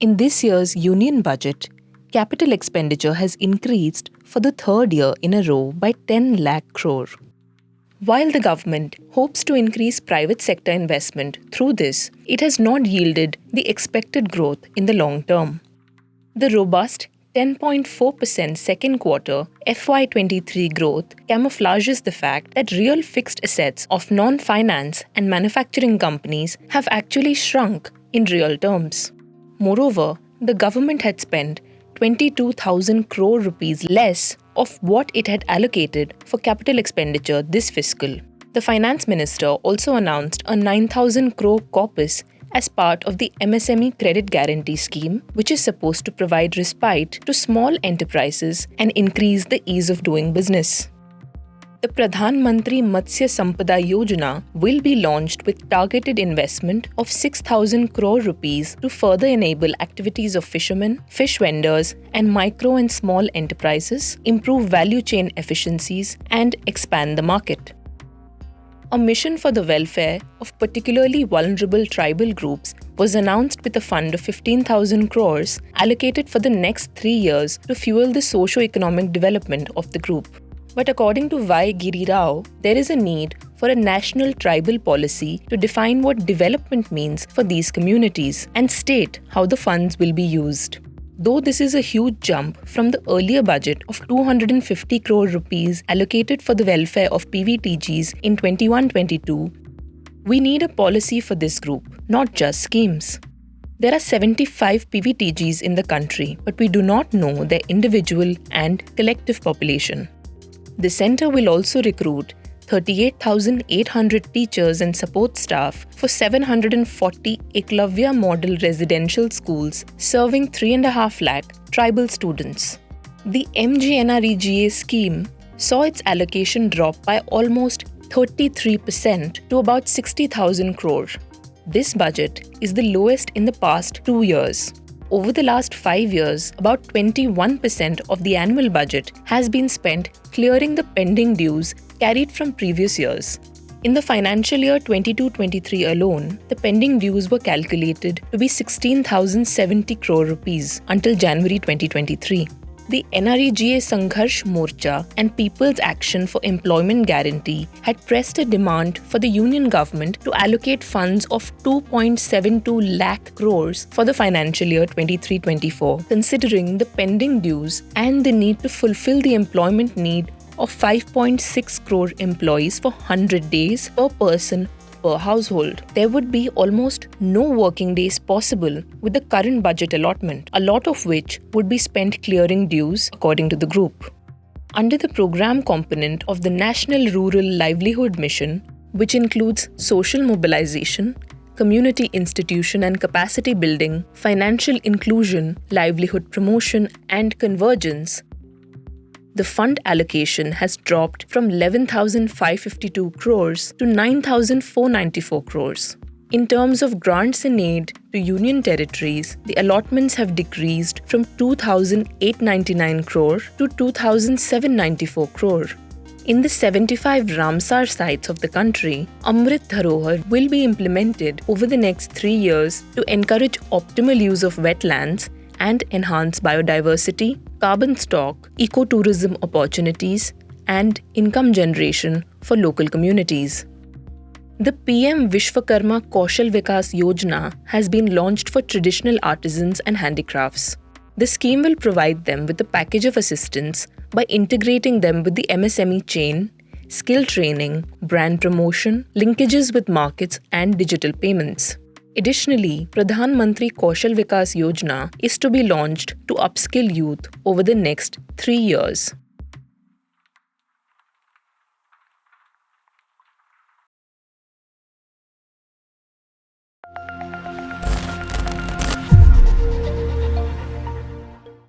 In this year's union budget, capital expenditure has increased for the third year in a row by 10 lakh crore. While the government hopes to increase private sector investment through this, it has not yielded the expected growth in the long term. The robust 10.4% second quarter FY23 growth camouflages the fact that real fixed assets of non-finance and manufacturing companies have actually shrunk in real terms. Moreover, the government had spent 22,000 crore rupees less of what it had allocated for capital expenditure this fiscal. The finance minister also announced a 9,000 crore corpus as part of the MSME credit guarantee scheme, which is supposed to provide respite to small enterprises and increase the ease of doing business. The Pradhan Mantri Matsya Sampada Yojana will be launched with targeted investment of 6,000 crore rupees to further enable activities of fishermen, fish vendors, and micro and small enterprises, improve value chain efficiencies, and expand the market. A mission for the welfare of particularly vulnerable tribal groups was announced with a fund of 15,000 crores allocated for the next 3 years to fuel the socio-economic development of the group. But according to Y. Giri Rao, there is a need for a national tribal policy to define what development means for these communities and state how the funds will be used. Though this is a huge jump from the earlier budget of 250 crore rupees allocated for the welfare of PVTGS in 21-22, we need a policy for this group, not just schemes. There are 75 PVTGs in the country, but we do not know their individual and collective population. The centre will also recruit 38,800 teachers and support staff for 740 Eklavya model residential schools serving 3.5 lakh tribal students. The MGNREGA scheme saw its allocation drop by almost 33% to about 60,000 crore. This budget is the lowest in the past 2 years. Over the last 5 years, about 21% of the annual budget has been spent clearing the pending dues carried from previous years. In the financial year 22-23 alone, the pending dues were calculated to be 16,070 crore rupees until January 2023. The NREGA SANGHARSH Morcha and People's Action for Employment Guarantee had pressed a demand for the union government to allocate funds of 2.72 lakh crores for the financial year 23-24, considering the pending dues and the need to fulfill the employment need of 5.6 crore employees for 100 days per person per household. There would be almost no working days possible with the current budget allotment, a lot of which would be spent clearing dues, according to the group. Under the program component of the National Rural Livelihood Mission, which includes social mobilization, community institution and capacity building, financial inclusion, livelihood promotion, and convergence, the fund allocation has dropped from 11,552 crores to 9,494 crores. In terms of grants and aid to union territories, the allotments have decreased from 2,899 crore to 2,794 crore. In the 75 Ramsar sites of the country, AMRIT DHAROHAR will be implemented over the next 3 years to encourage optimal use of wetlands and enhance biodiversity, carbon stock, ecotourism opportunities, and income generation for local communities. The PM VISHWAKARMA KAUSHAL VIKAS Yojana has been launched for traditional artisans and handicrafts. The scheme will provide them with a package of assistance by integrating them with the MSME chain, skill training, brand promotion, linkages with markets, and digital payments. Additionally, Pradhan Mantri KAUSHAL VIKAS Yojana is to be launched to upskill youth over the next 3 years.